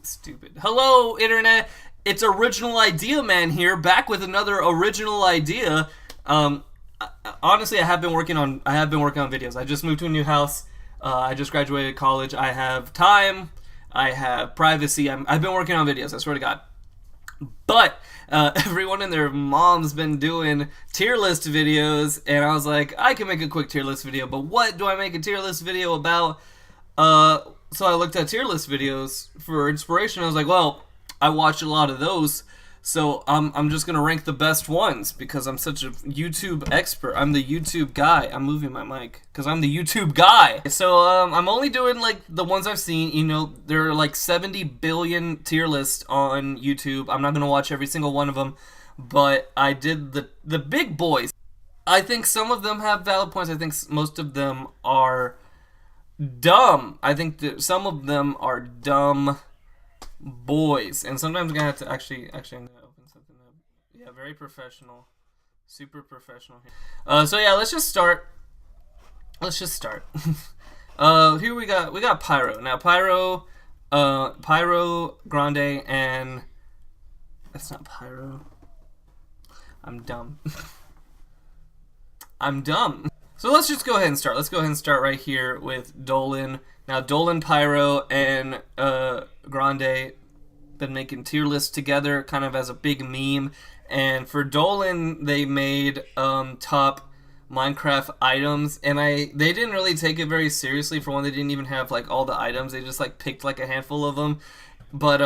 Stupid. Hello, internet. It's Original Idea Man here, back with another original idea. Honestly, I have been working on videos. I just moved to a new house. I just graduated college. I have time. I have privacy. I've been working on videos. I swear to God. But everyone and their mom's been doing tier list videos, and I was like, I can make a quick tier list video. But what do I make a tier list video about? So I looked at tier list videos for inspiration. I was like, well, I watch a lot of those, so I'm just gonna rank the best ones because I'm such a YouTube expert. I'm the YouTube guy. I'm moving my mic because I'm the YouTube guy. So I'm only doing like the ones I've seen. You know, there are like 70 billion tier lists on YouTube. I'm not gonna watch every single one of them, but I did the big boys. I think some of them have valid points. I think most of them are dumb. I think that some of them are dumb boys, and sometimes I'm gonna have to actually I'm gonna open something up. Yeah, very professional, super professional here. So yeah, let's just start. Here we got Pyro. Now Pyro Grande, and that's not Pyro. I'm dumb. I'm dumb. So let's just go ahead and start. Let's go ahead and start right here with Dolan. Now, Dolan, Pyro, and Grande been making tier lists together kind of as a big meme. And for Dolan, they made top Minecraft items. And they didn't really take it very seriously. For one, they didn't even have like all the items. They just like picked like a handful of them. But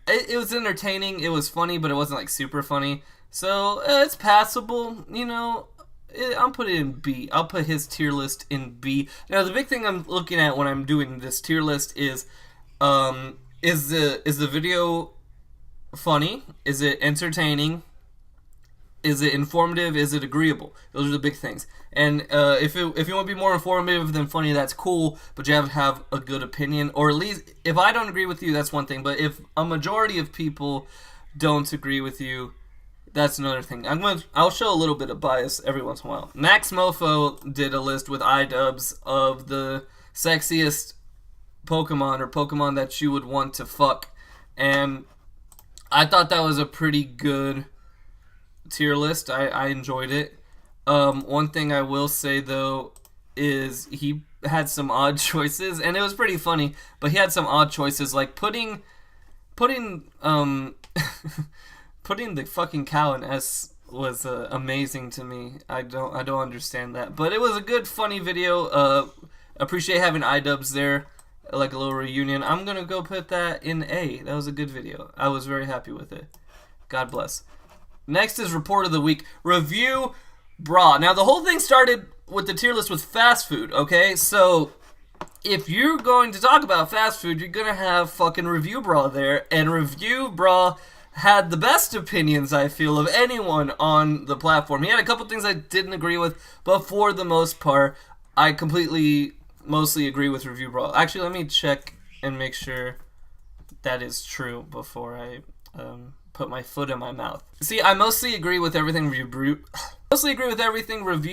it was entertaining. It was funny, but it wasn't like super funny. So it's passable, you know. I'll put it in B. I'll put his tier list in B. Now, the big thing I'm looking at when I'm doing this tier list is the video funny? Is it entertaining? Is it informative? Is it agreeable? Those are the big things. And if you want to be more informative than funny, that's cool, but you have to have a good opinion. Or at least, if I don't agree with you, that's one thing. But if a majority of people don't agree with you, that's another thing. I'll show a little bit of bias every once in a while. Max Mofo did a list with iDubbbz of the sexiest Pokemon, or Pokemon that you would want to fuck. And I thought that was a pretty good tier list. I enjoyed it. One thing I will say, though, is he had some odd choices, and it was pretty funny, but he had some odd choices, like putting Putting the fucking cow in S was amazing to me. I don't understand that, but it was a good, funny video. Appreciate having iDubbbz there, like a little reunion. I'm gonna go put that in A. That was a good video. I was very happy with it. God bless. Next is Report of the Week. Review Bra. Now the whole thing started with the tier list with fast food. Okay, so if you're going to talk about fast food, you're gonna have fucking Review Bra there, and Review Bra had the best opinions, I feel, of anyone on the platform. He had a couple things I didn't agree with, but for the most part, I mostly agree with Review Bra. Actually, let me check and make sure that is true before I put my foot in my mouth. See, I mostly agree with everything Review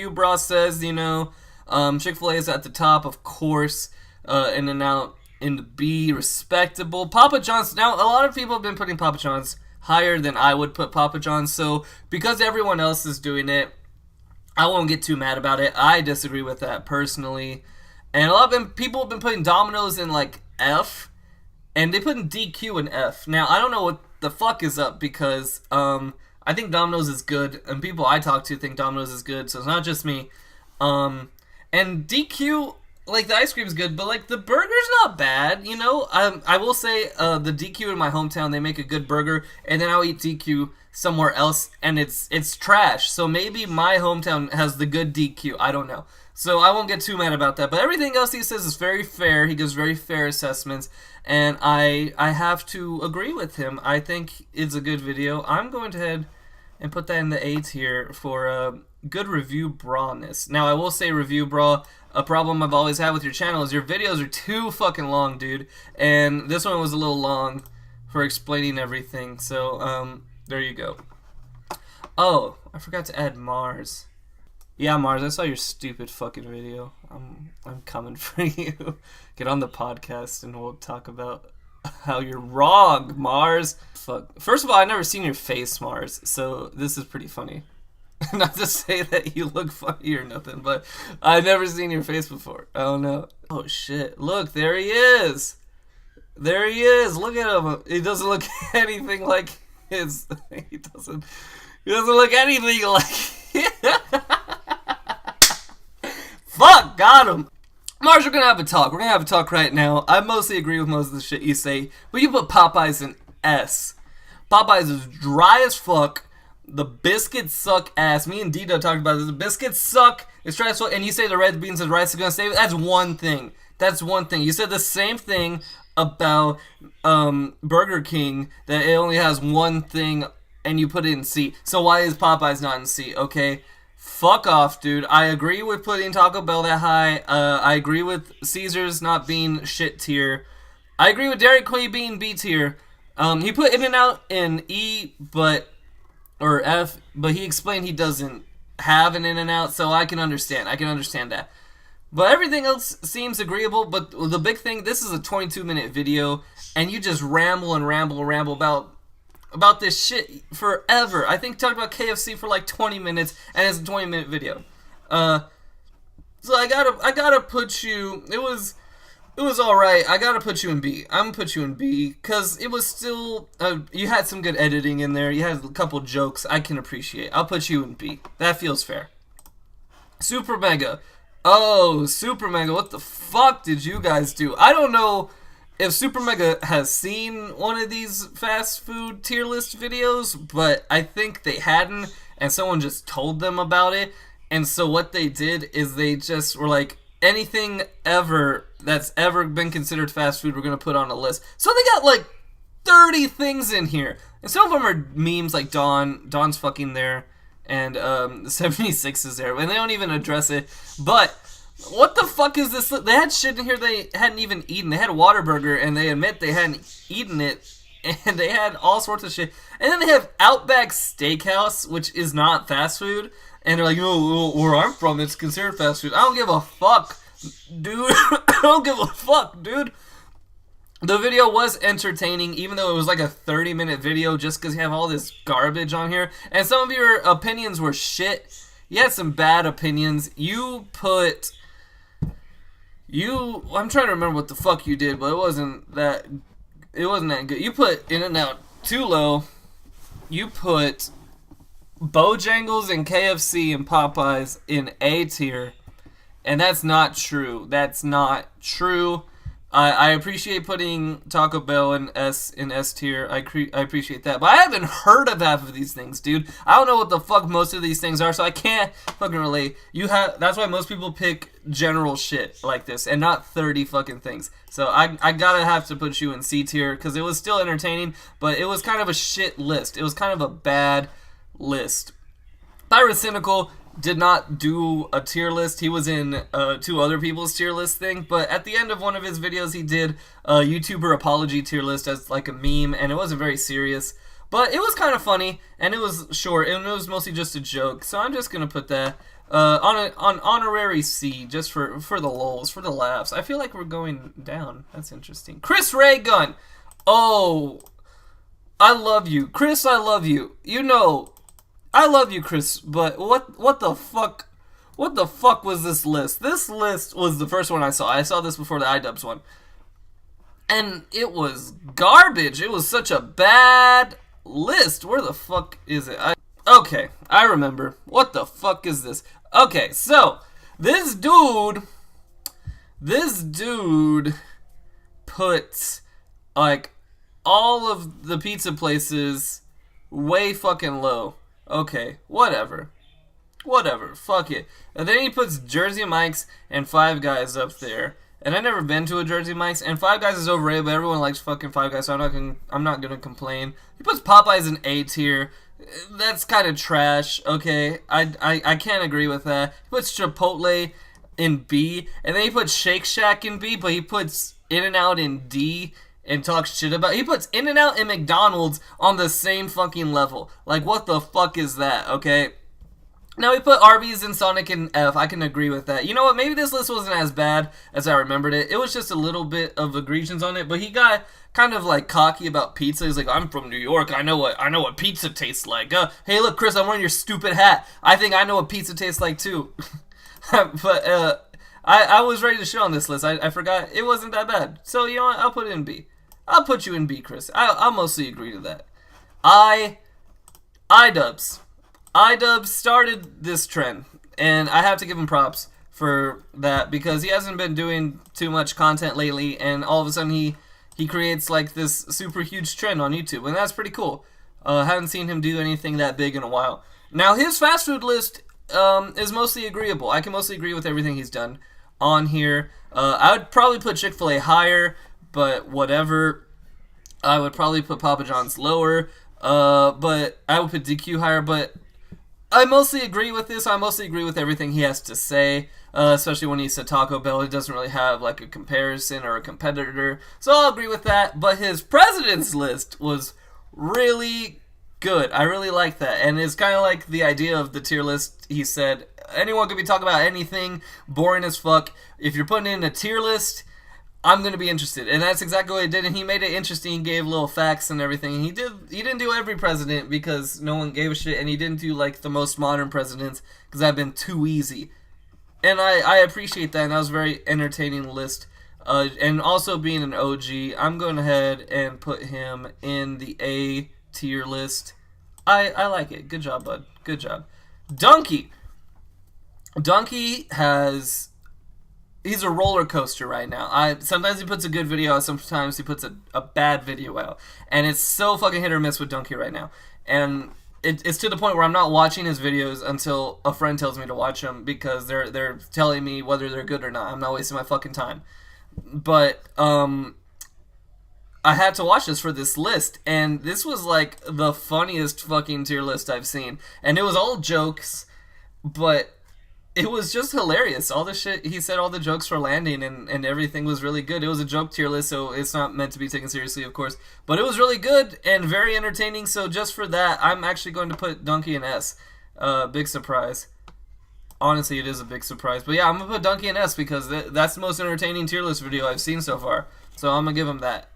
Bra says. You know, Chick-fil-A is at the top, of course, in and out in the B, respectable. Papa John's. Now, a lot of people have been putting Papa John's higher than I would put Papa John's, so because everyone else is doing it, I won't get too mad about it. I disagree with that personally, and a lot of people have been putting Domino's in like F, and they put in DQ in F. Now, I don't know what the fuck is up, because I think Domino's is good, and people I talk to think Domino's is good, so it's not just me. And DQ, like, the ice cream's good, but, like, the burger's not bad, you know? I will say, the DQ in my hometown, they make a good burger, and then I'll eat DQ somewhere else, and it's trash. So maybe my hometown has the good DQ. I don't know. So I won't get too mad about that. But everything else he says is very fair. He gives very fair assessments, and I have to agree with him. I think it's a good video. I'm going to head and put that in the A tier for good Review Bra-ness. Now, I will say, Review Bra, a problem I've always had with your channel is your videos are too fucking long, dude. And this one was a little long for explaining everything. So, there you go. Oh, I forgot to add Mars. Yeah, Mars, I saw your stupid fucking video. I'm coming for you. Get on the podcast and we'll talk about How you're wrong, Mars. Fuck. First of all, I never seen your face, Mars, so this is pretty funny. Not to say that you look funny or nothing, but I've never seen your face before. I don't know. Oh shit! Look, there he is. There he is. Look at him. He doesn't look anything like his. He doesn't. He doesn't look anything like. Fuck, got him. Mars, we're gonna have a talk. We're gonna have a talk right now. I mostly agree with most of the shit you say, but you put Popeyes in S. Popeyes is dry as fuck. The biscuits suck ass. Me and Dito talked about this. The biscuits suck. It's dry as fuck. And you say the red beans and rice are gonna save it. That's one thing. That's one thing. You said the same thing about Burger King, that it only has one thing and you put it in C. So why is Popeyes not in C? Okay. Fuck off, dude. I agree with putting Taco Bell that high. I agree with Caesars not being shit tier. I agree with Dairy Queen being B tier. He put In-N-Out in E, or F, but he explained he doesn't have an In-N-Out, so I can understand. I can understand that. But everything else seems agreeable, but the big thing, this is a 22-minute video, and you just ramble and ramble and ramble about this shit forever. I think talked about KFC for like 20 minutes, and it's a 20-minute video. So I gotta put you. It was alright. I gotta put you in B. I'm gonna put you in B because it was still. You had some good editing in there. You had a couple jokes I can appreciate. I'll put you in B. That feels fair. Super Mega. Oh, Super Mega. What the fuck did you guys do? I don't know if Super Mega has seen one of these fast food tier list videos, but I think they hadn't, and someone just told them about it. And so what they did is they just were like, anything ever that's ever been considered fast food, we're going to put on a list. So they got like 30 things in here. And some of them are memes, like Dawn's fucking there, and the 76 is there, and they don't even address it. But what the fuck is this? They had shit in here they hadn't even eaten. They had Whataburger, and they admit they hadn't eaten it, and they had all sorts of shit. And then they have Outback Steakhouse, which is not fast food, and they're like, no, where I'm from, it's considered fast food. I don't give a fuck, dude. I don't give a fuck, dude. The video was entertaining, even though it was like a 30-minute video, just because you have all this garbage on here. And some of your opinions were shit. You had some bad opinions. I'm trying to remember what the fuck you did, but it wasn't that good. You put In-N-Out too low. You put Bojangles and KFC and Popeyes in A tier, and that's not true. That's not true. I appreciate putting Taco Bell in S tier. I appreciate that, but I haven't heard of half of these things, dude. I don't know what the fuck most of these things are, so I can't fucking relate. That's why most people pick general shit like this and not 30 fucking things. So I gotta have to put you in C tier because it was still entertaining, but it was kind of a shit list. It was kind of a bad list. Pyrocynical did not do a tier list. He was in two other people's tier list thing, but at the end of one of his videos he did a YouTuber apology tier list as like a meme, and it wasn't very serious, but it was kind of funny, and it was short, and it was mostly just a joke, so I'm just gonna put that on honorary C, just for the lulz, for the laughs. I feel like we're going down. That's interesting. Chris Raygun. Oh, I love you, Chris. I love you. You know, I love you, Chris, but what the fuck? What the fuck was this list? This list was the first one I saw. I saw this before the iDubbbz one. And it was garbage. It was such a bad list. Where the fuck is it? Okay, I remember. What the fuck is this? Okay, so this dude put like all of the pizza places way fucking low. Okay, whatever, fuck it. And then he puts Jersey Mike's and Five Guys up there. And I've never been to a Jersey Mike's, and Five Guys is overrated, but everyone likes fucking Five Guys, so I'm not gonna complain. He puts Popeyes in A tier. That's kind of trash. Okay, I can't agree with that. He puts Chipotle in B, and then he puts Shake Shack in B, but he puts In-N-Out in D. And talks shit about. He puts In-N-Out and McDonald's on the same fucking level. Like, what the fuck is that? Okay, Now we put Arby's and Sonic in F. I can agree with that. You know what? Maybe this list wasn't as bad as I remembered it. It was just a little bit of egregious on it, but he got kind of like cocky about pizza. He's like, "I'm from New York. I know what pizza tastes like." Hey, look, Chris, I'm wearing your stupid hat. I think I know what pizza tastes like too. But I was ready to shit on this list. I forgot it wasn't that bad. So you know what? I'll put it in B. I'll put you in B, Chris. I'll mostly agree to that. iDubbbz. iDubbbz started this trend, and I have to give him props for that because he hasn't been doing too much content lately, and all of a sudden he creates like this super huge trend on YouTube, and that's pretty cool. Haven't seen him do anything that big in a while. Now his fast food list is mostly agreeable. I can mostly agree with everything he's done on here. I would probably put Chick-fil-A higher, but whatever. I would probably put Papa John's lower, but I would put DQ higher, but I mostly agree with this. I mostly agree with everything he has to say, especially when he said Taco Bell. He doesn't really have like a comparison or a competitor, so I'll agree with that. But his president's list was really good. I really like that, and it's kind of like the idea of the tier list. He said anyone could be talking about anything, boring as fuck. If you're putting in a tier list, I'm gonna be interested, and that's exactly what he did. And he made it interesting. He gave little facts and everything. He didn't do every president because no one gave a shit, and he didn't do like the most modern presidents because that'd been too easy. And I appreciate that. And that was a very entertaining list. And also being an OG, I'm going ahead and put him in the A tier list. I like it. Good job, bud. Good job. Donkey has. He's a roller coaster right now. Sometimes he puts a good video out, sometimes he puts a bad video out. And it's so fucking hit or miss with Donkey right now. And it's to the point where I'm not watching his videos until a friend tells me to watch them because they're telling me whether they're good or not. I'm not wasting my fucking time. But I had to watch this for this list, and this was like the funniest fucking tier list I've seen. And it was all jokes, but it was just hilarious. All the shit he said, all the jokes for landing, and everything was really good. It was a joke tier list, so it's not meant to be taken seriously, of course. But it was really good and very entertaining, so just for that, I'm actually going to put Donkey in S. Big surprise. Honestly, it is a big surprise. But yeah, I'm going to put Donkey in S because that's the most entertaining tier list video I've seen so far. So I'm going to give him that.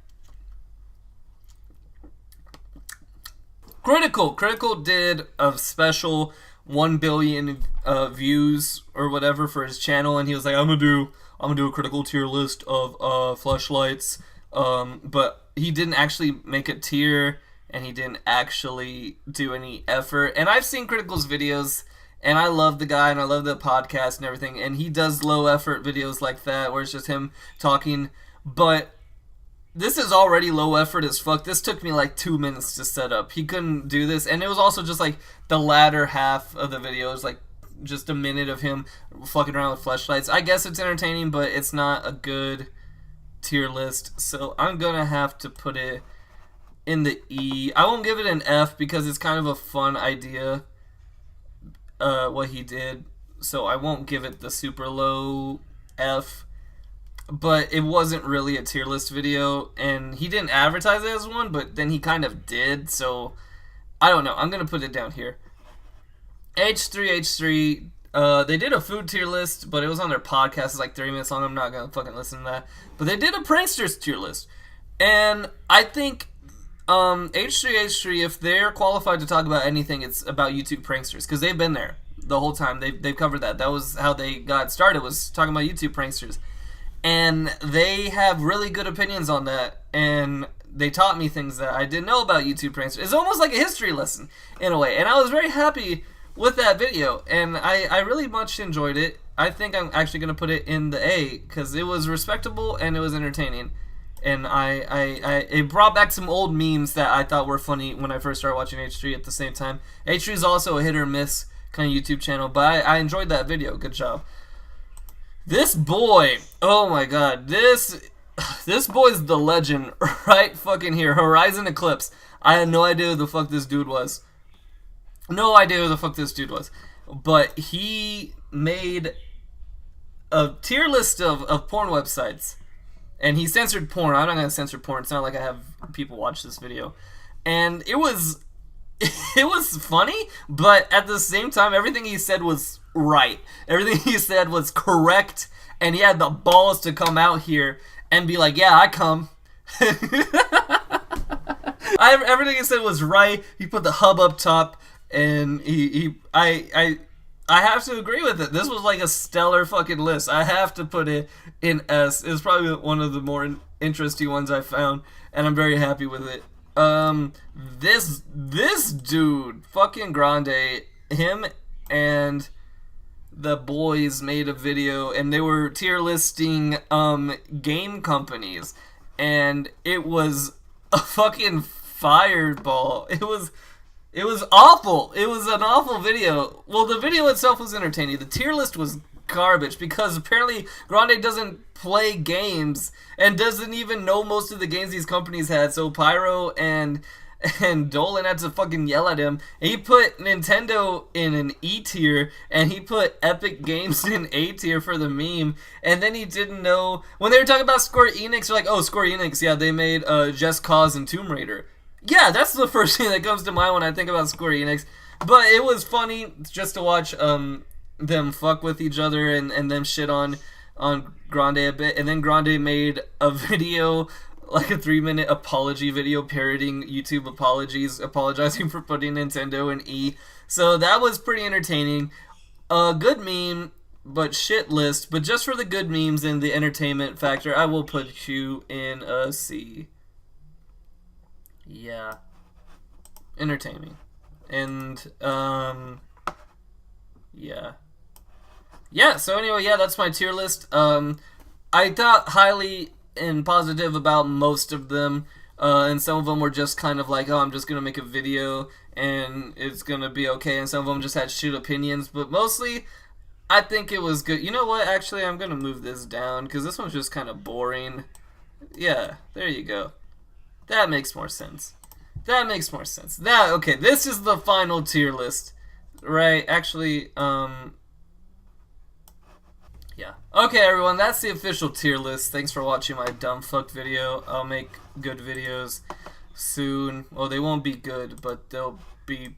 Critical did a special 1 billion views or whatever for his channel, and he was like, I'm gonna do a critical tier list of fleshlights, but he didn't actually make a tier, and he didn't actually do any effort. And I've seen Critical's videos, and I love the guy, and I love the podcast and everything, and he does low effort videos like that where it's just him talking, but this is already low effort as fuck. This took me like 2 minutes to set up. He couldn't do this, and it was also just like the latter half of the video is like just a minute of him fucking around with fleshlights. I guess it's entertaining, but it's not a good tier list, so I'm gonna have to put it in the E. I won't give it an F because it's kind of a fun idea, what he did, so I won't give it the super low F. But it wasn't really a tier list video, and he didn't advertise it as one, but then he kind of did, so I don't know. I'm going to put it down here. H3, they did a food tier list, but it was on their podcast. It's like 30 minutes long. I'm not going to fucking listen to that. But they did a pranksters tier list, and I think H3, if they're qualified to talk about anything, it's about YouTube pranksters, because they've been there the whole time. They've covered that. That was how they got started, was talking about YouTube pranksters. And they have really good opinions on that, and they taught me things that I didn't know about YouTube pranksters. It's almost like a history lesson, in a way, and I was very happy with that video, and I really much enjoyed it. I think I'm actually going to put it in the A, because it was respectable, and it was entertaining, and it brought back some old memes that I thought were funny when I first started watching H3 at the same time. H3 is also a hit or miss kind of YouTube channel, but I enjoyed that video. Good job. This boy, oh my god, this boy's the legend right fucking here. Horizon Eclipse. I had no idea who the fuck this dude was. No idea who the fuck this dude was. But he made a tier list of porn websites. And he censored porn. I'm not going to censor porn. It's not like I have people watch this video. And it was it was funny, but at the same time, everything he said was right. Everything he said was correct, and he had the balls to come out here and be like, "Yeah, I come." Everything he said was right. He put the hub up top, and I have to agree with it. This was like a stellar fucking list. I have to put it in S. It's probably one of the more interesting ones I found, and I'm very happy with it. This dude, fucking Grande, him and the boys made a video, and they were tier listing game companies, and it was a fucking fireball. It was awful. It was an awful video. Well, the video itself was entertaining. The tier list was garbage because apparently Grande doesn't play games and doesn't even know most of the games these companies had. So Pyro and Dolan had to fucking yell at him. And he put Nintendo in an E tier, and he put Epic Games in A tier for the meme. And then he didn't know when they were talking about Square Enix. They're like, "Oh, Square Enix, yeah, they made Just Cause and Tomb Raider." Yeah, that's the first thing that comes to mind when I think about Square Enix. But it was funny just to watch them fuck with each other and them shit on Grande a bit. And then Grande made a video, like a 3-minute apology video parodying YouTube apologies, apologizing for putting Nintendo in E. So that was pretty entertaining. A good meme, but shit list. But just for the good memes and the entertainment factor, I will put you in a C. Yeah. Entertaining. And, yeah. Yeah, so anyway, yeah, that's my tier list. I thought highly and positive about most of them, and some of them were just kind of like, "Oh, I'm just gonna make a video, and it's gonna be okay," and some of them just had shit opinions, but mostly, I think it was good. You know what, actually, I'm gonna move this down, because this one's just kind of boring. Yeah, there you go. That makes more sense. That makes more sense. Okay, this is the final tier list, right? Actually, yeah. Okay, everyone, that's the official tier list. Thanks for watching my dumb fuck video. I'll make good videos soon. Well, they won't be good, but they'll be